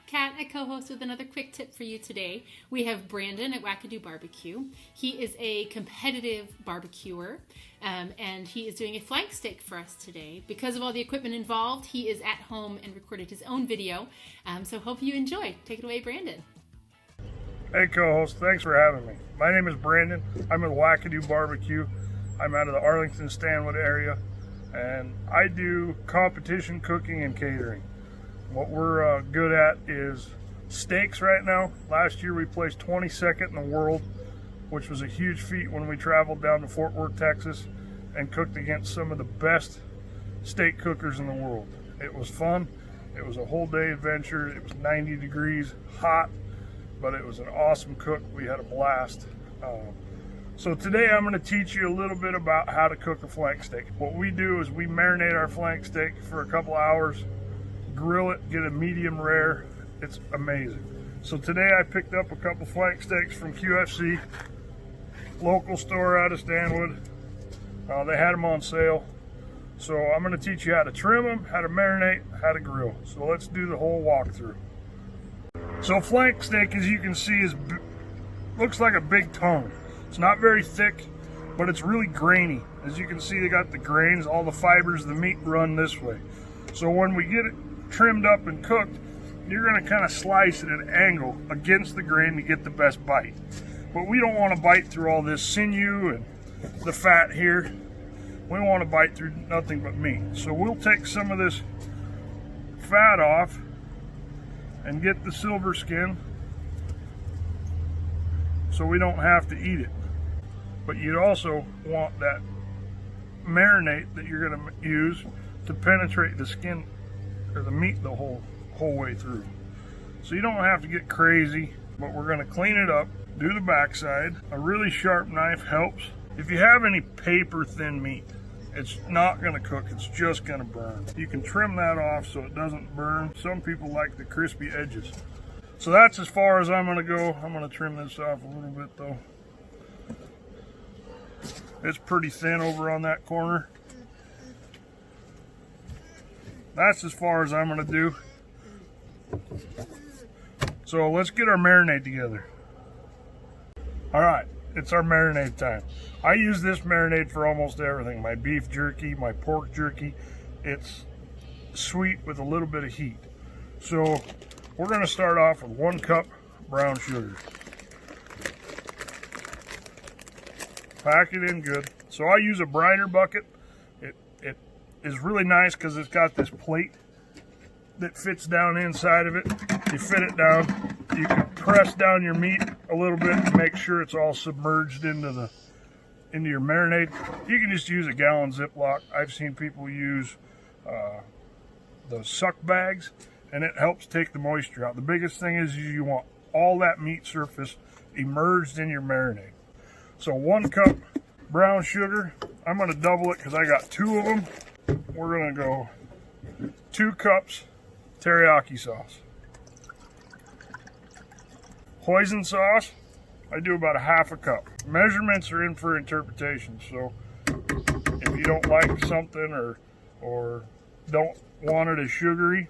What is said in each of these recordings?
Kat at Cohost with another quick tip for you today. We have Brandon at Wackadoo BBQ. He is a competitive barbecuer, and he is doing a flank steak for us today. Because of all the equipment involved, he is at home and recorded his own video. So hope you enjoy. Take it away, Brandon. Hey co-host, thanks for having me. My name is Brandon. I'm at Wackadoo BBQ. I'm out of the Arlington, Stanwood area, and I do competition cooking and catering. What we're good at is steaks right now. Last year we placed 22nd in the world, which was a huge feat when we traveled down to Fort Worth, Texas, and cooked against some of the best steak cookers in the world. It was fun. It was a whole day adventure. It was 90 degrees, hot, but it was an awesome cook. We had a blast. So today I'm going to teach you a little bit about how to cook a flank steak. What we do is we marinate our flank steak for a couple hours, grill it, get a medium rare. It's amazing. So today I picked up a couple flank steaks from QFC, local store out of Stanwood. They had them on sale. So I'm going to teach you how to trim them, how to marinate, how to grill. So let's do the whole walkthrough. So flank steak, as you can see, looks like a big tongue. It's not very thick, but it's really grainy. As you can see, they got the grains, all the fibers of the meat run this way. So when we get it trimmed up and cooked, you're going to kind of slice it at an angle against the grain to get the best bite. But we don't want to bite through all this sinew and the fat here. We want to bite through nothing but meat. So we'll take some of this fat off and get the silver skin so we don't have to eat it. But you'd also want that marinade that you're going to use to penetrate the skin or the meat the whole way through. So you don't have to get crazy, but we're going to clean it up, do the backside. A really sharp knife helps. If you have any paper thin meat, it's not going to cook, it's just going to burn. You can trim that off so it doesn't burn. Some people like the crispy edges. So that's as far as I'm going to go. I'm going to trim this off a little bit though. It's pretty thin over on that corner. That's as far as I'm going to do. So let's get our marinade together. All right, it's our marinade time. I use this marinade for almost everything. My beef jerky, my pork jerky. It's sweet with a little bit of heat. So we're going to start off with 1 cup brown sugar. Pack it in good. So I use a briner bucket. It is really nice because it's got this plate that fits down inside of it. You fit it down. You can press down your meat a little bit to make sure it's all submerged into your marinade. You can just use a gallon Ziploc. I've seen people use the suck bags, and it helps take the moisture out. The biggest thing is you want all that meat surface immersed in your marinade. So 1 cup brown sugar. I'm going to double it because I got 2 of them. We're going to go 2 cups teriyaki sauce. Hoisin sauce, I do about 1/2 cup. Measurements are in for interpretation, so if you don't like something or don't want it as sugary,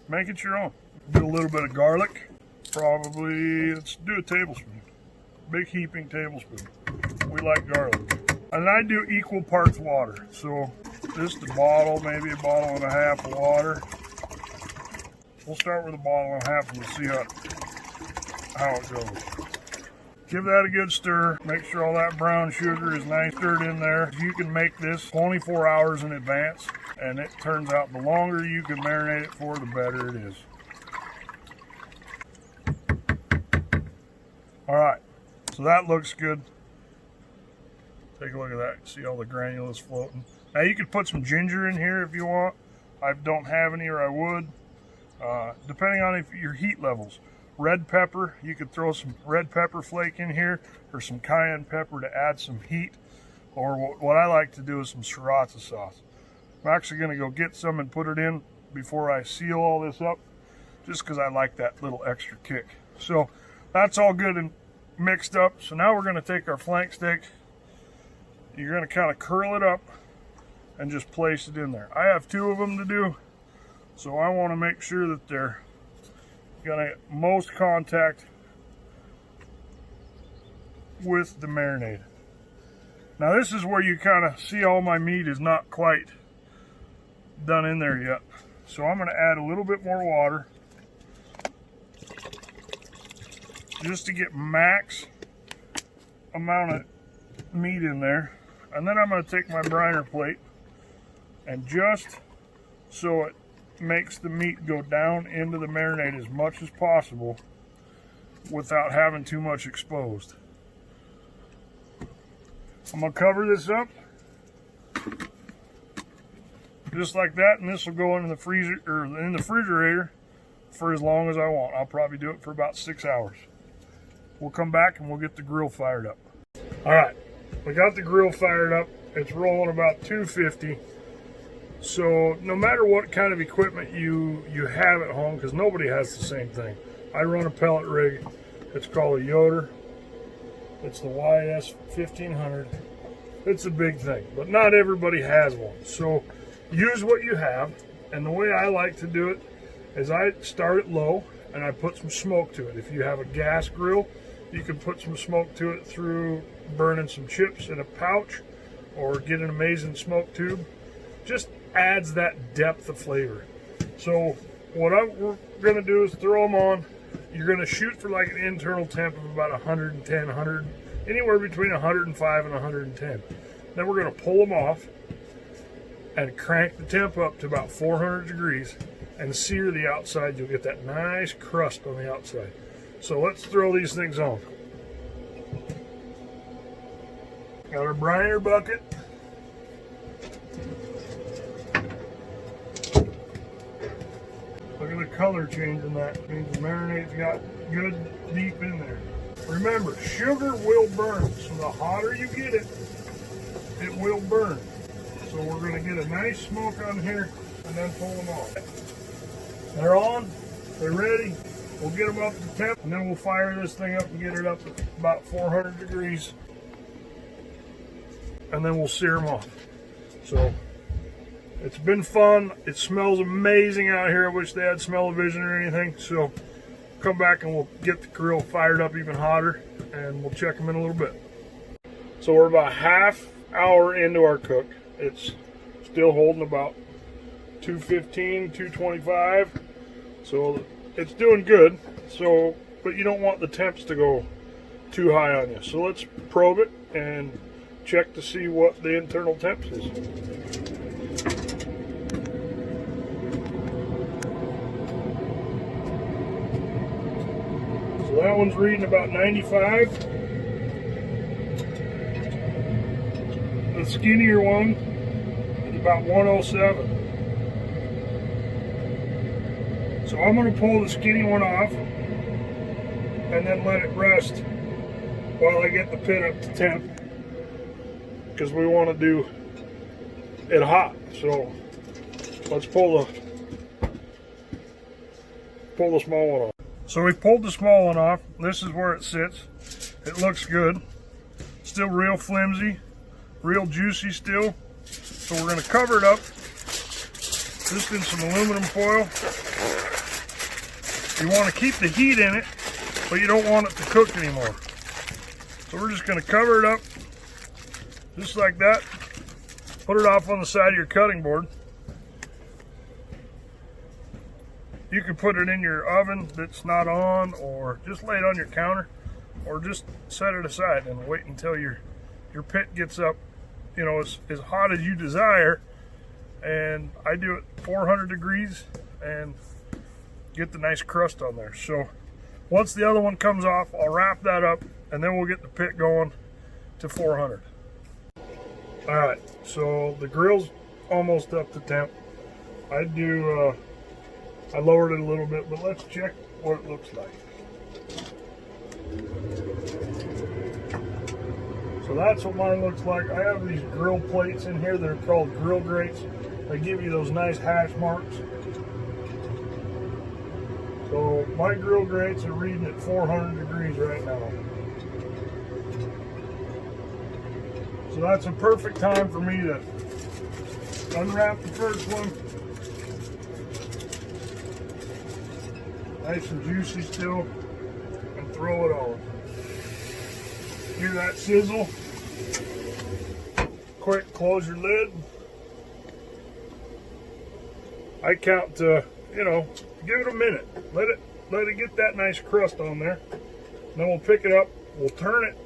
make it your own. Do a little bit of garlic, probably, let's do a tablespoon. Big heaping tablespoon. We like garlic. And I do equal parts water, so just a bottle, maybe 1.5 bottles of water. We'll start with 1.5 bottles and we'll see how it goes. Give that a good stir. Make sure all that brown sugar is nice stirred in there. You can make this 24 hours in advance, and it turns out the longer you can marinate it for, the better it is. All right, so that looks good. Take a look at that. See all the granules floating. Now you could put some ginger in here if you want. I don't have any, or I would. Depending on your heat levels. Red pepper, you could throw some red pepper flake in here, or some cayenne pepper to add some heat. Or what I like to do is some sriracha sauce. I'm actually going to go get some and put it in before I seal all this up, just because I like that little extra kick. So that's all good and mixed up. So now we're going to take our flank steak. You're going to kind of curl it up and just place it in there. I have 2 of them to do, so I want to make sure that they're gonna get most contact with the marinade. Now this is where you kind of see all my meat is not quite done in there yet. So I'm gonna add a little bit more water just to get max amount of meat in there. And then I'm gonna take my briner plate and just so it makes the meat go down into the marinade as much as possible without having too much exposed. I'm gonna cover this up just like that, and this will go into the freezer or in the refrigerator for as long as I want. I'll probably do it for about 6 hours. We'll come back and we'll get the grill fired up. All right, we got the grill fired up. It's rolling about 250. So no matter what kind of equipment you have at home, because nobody has the same thing. I run a pellet rig. It's called a Yoder. It's the YS 1500. It's a big thing, but not everybody has one. So use what you have. And the way I like to do it is I start it low and I put some smoke to it. If you have a gas grill, you can put some smoke to it through burning some chips in a pouch or get an amazing smoke tube. Just adds that depth of flavor. So what we're gonna do is throw them on. You're gonna shoot for like an internal temp of about 110, anywhere between 105 and 110. Then we're gonna pull them off and crank the temp up to about 400 degrees and sear the outside. You'll get that nice crust on the outside. So let's throw these things on. Got our briner bucket. Look at the color change in that. It means the marinade's got good deep in there. Remember, sugar will burn, so the hotter you get it, it will burn. So we're going to get a nice smoke on here and then pull them off. They're on, they're ready. We'll get them up to temp and then we'll fire this thing up and get it up at about 400 degrees. And then we'll sear them off. So it's been fun. It smells amazing out here. I wish they had smell-o-vision or anything. So come back and we'll get the grill fired up even hotter and we'll check them in a little bit. So we're about half hour into our cook. It's still holding about 215, 225. So it's doing good. So, but you don't want the temps to go too high on you. So let's probe it and check to see what the internal temps is. So that one's reading about 95. The skinnier one is about 107. So I'm going to pull the skinny one off and then let it rest while I get the pit up to temp, because we want to do it hot. So let's pull the small one off. So we pulled the small one off. This is where it sits. It looks good. Still real flimsy, real juicy still. So we're going to cover it up just in some aluminum foil. You want to keep the heat in it, but you don't want it to cook anymore. So we're just going to cover it up just like that. Put it off on the side of your cutting board. You can put it in your oven that's not on, or just lay it on your counter, or just set it aside and wait until your pit gets up, you know, as hot as you desire. And I do it 400 degrees and get the nice crust on there. So once the other one comes off, I'll wrap that up and then we'll get the pit going to 400. All right, so the grill's almost up to temp. I lowered it a little bit, but let's check what it looks like. So that's what mine looks like. I have these grill plates in here. They're called grill grates. They give you those nice hash marks. So my grill grates are reading at 400 degrees right now. So that's a perfect time for me to unwrap the first one nice and juicy still, and throw it on. Hear that sizzle? Quick, close your lid. I count to, you know, give it a minute. Let it get that nice crust on there. Then we'll pick it up, we'll turn it.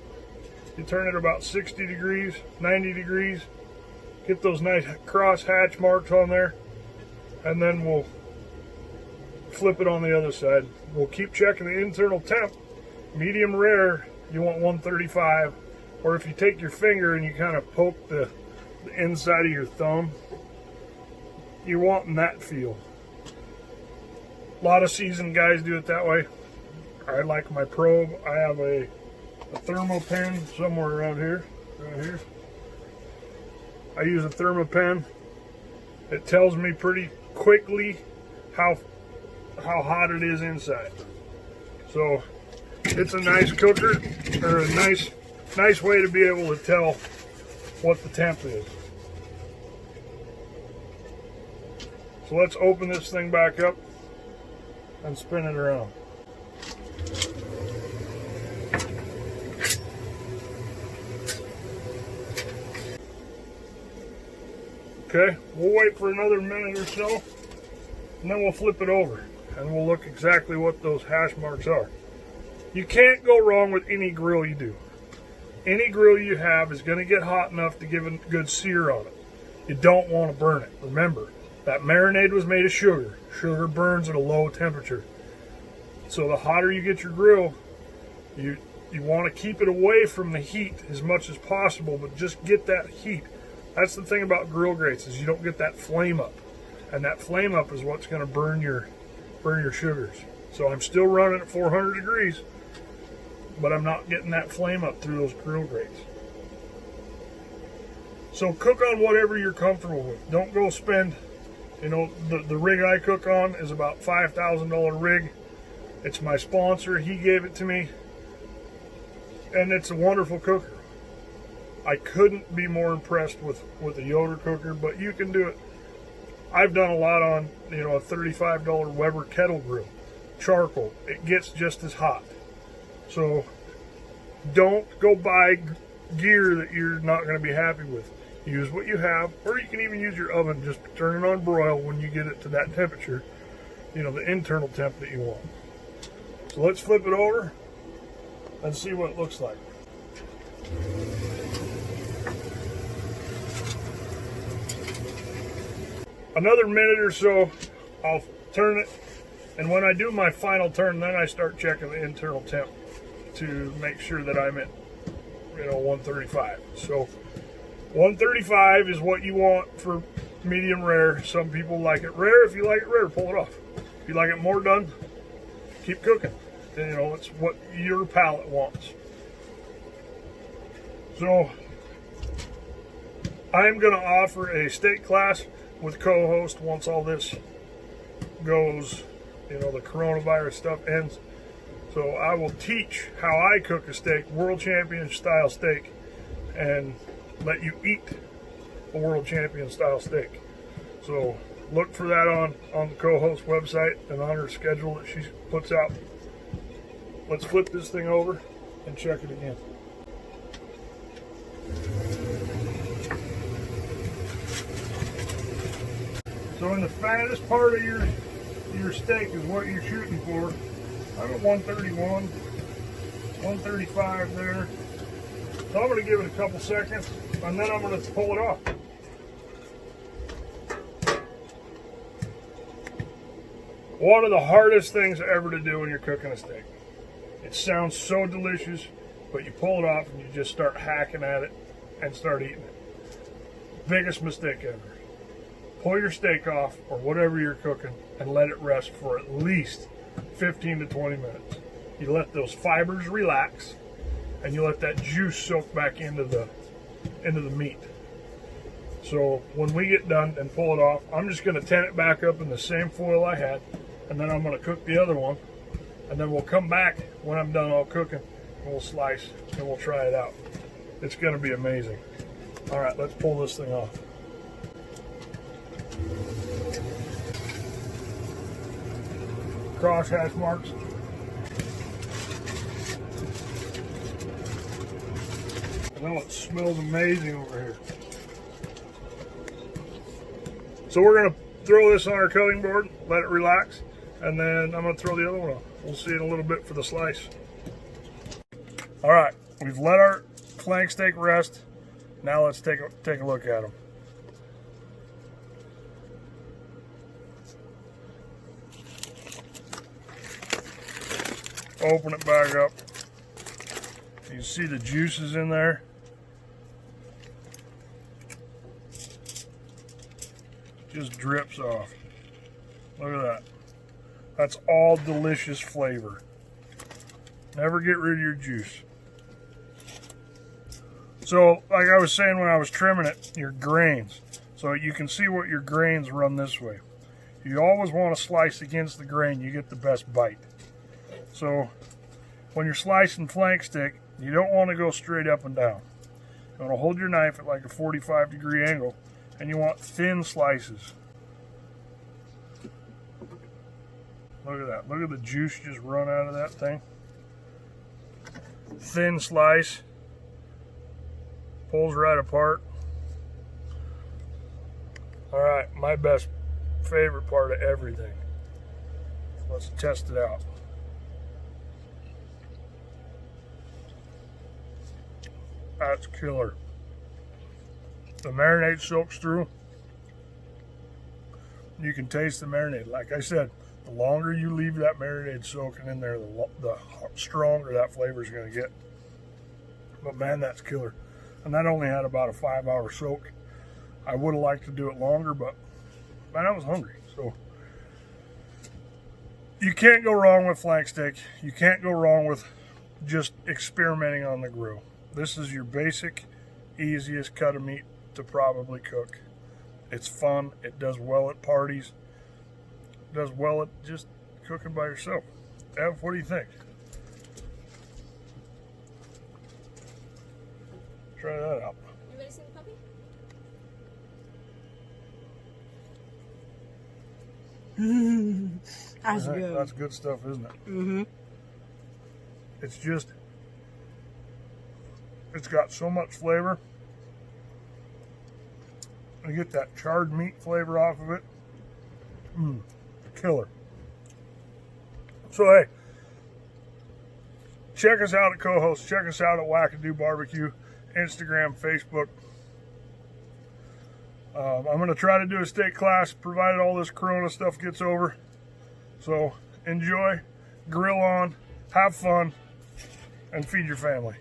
You turn it about 60 degrees, 90 degrees. Get those nice cross hatch marks on there. And then we'll flip it on the other side. We'll keep checking the internal temp. Medium rare, you want 135. Or if you take your finger and you kind of poke the inside of your thumb, you're wanting that feel. A lot of seasoned guys do it that way. I like my probe. I have a thermopen somewhere around here, right here. I use a thermopen. It tells me pretty quickly how hot it is inside. So it's a nice cooker, or a nice way to be able to tell what the temp is. So let's open this thing back up and spin it around. Okay, we'll wait for another minute or so, and then we'll flip it over, and we'll look exactly what those hash marks are. You can't go wrong with any grill you do. Any grill you have is going to get hot enough to give a good sear on it. You don't want to burn it. Remember, that marinade was made of sugar. Sugar burns at a low temperature. So the hotter you get your grill, you want to keep it away from the heat as much as possible, but just get that heat. That's the thing about grill grates, is you don't get that flame up. And that flame up is what's going to burn your sugars. So I'm still running at 400 degrees, but I'm not getting that flame up through those grill grates. So cook on whatever you're comfortable with. Don't go spend, you know, the rig I cook on is about $5,000 rig. It's my sponsor. He gave it to me. And it's a wonderful cooker. I couldn't be more impressed with a Yoder cooker, but you can do it. I've done a lot on, you know, a $35 Weber kettle grill. Charcoal. It gets just as hot. So don't go buy gear that you're not going to be happy with. Use what you have, or you can even use your oven. Just turn it on broil when you get it to that temperature, you know, the internal temp that you want. So let's flip it over and see what it looks like. Another minute or so, I'll turn it, and when I do my final turn, then I start checking the internal temp to make sure that I'm at, you know, 135. So 135 is what you want for medium rare. Some people like it rare. If you like it rare, pull it off. If you like it more done, keep cooking. And, you know, it's what your palate wants. So I'm going to offer a steak class with Cohost once all this goes, you know, the coronavirus stuff ends. So I will teach how I cook a steak, world champion style steak, and let you eat a world champion style steak. So look for that on the Cohost website and on her schedule that she puts out. Let's flip this thing over and check it again. So in the fattest part of your steak is what you're shooting for. I'm at 131, 135 there. So I'm going to give it a couple seconds, and then I'm going to pull it off. One of the hardest things ever to do when you're cooking a steak. It sounds so delicious, but you pull it off and you just start hacking at it and start eating it. Biggest mistake ever. Pull your steak off or whatever you're cooking and let it rest for at least 15 to 20 minutes. You let those fibers relax and you let that juice soak back into the meat. So when we get done and pull it off, I'm just going to tin it back up in the same foil I had, and then I'm going to cook the other one, and then we'll come back when I'm done all cooking and we'll slice and we'll try it out. It's going to be amazing. All right, let's pull this thing off. crosshatch marks. I know it smells amazing over here. So we're going to throw this on our cutting board, let it relax, and then I'm going to throw the other one on. We'll see in a little bit for the slice. All right, we've let our flank steak rest. Now let's take a look at them. Open it back up. You can see the juices in there. Just drips off. Look at that. That's all delicious flavor. Never get rid of your juice. So, like I was saying when I was trimming it, your grains. So you can see what your grains run this way. You always want to slice against the grain. You get the best bite. So when you're slicing flank steak, you don't want to go straight up and down. You want to hold your knife at like a 45-degree angle, and you want thin slices. Look at that. Look at the juice just run out of that thing. Thin slice. Pulls right apart. All right, my favorite part of everything. Let's test it out. That's killer. The marinade soaks through. You can taste the marinade. Like I said, the longer you leave that marinade soaking in there, the stronger that flavor is going to get. But man, that's killer. And that only had about a 5-hour soak. I would have liked to do it longer, but man, I was hungry. So you can't go wrong with flank steak. You can't go wrong with just experimenting on the grill. This is your basic, easiest cut of meat to probably cook. It's fun. It does well at parties. It does well at just cooking by yourself. Ev, what do you think? Try that out. You ready to see the puppy? That's good. That's good stuff, isn't it? Mm-hmm. It's got so much flavor. You get that charred meat flavor off of it. Killer. So hey, check us out at Cohost. Check us out at Wackadoo BBQ, Instagram, Facebook. I'm going to try to do a steak class, provided all this corona stuff gets over. So enjoy, grill on, have fun, and feed your family.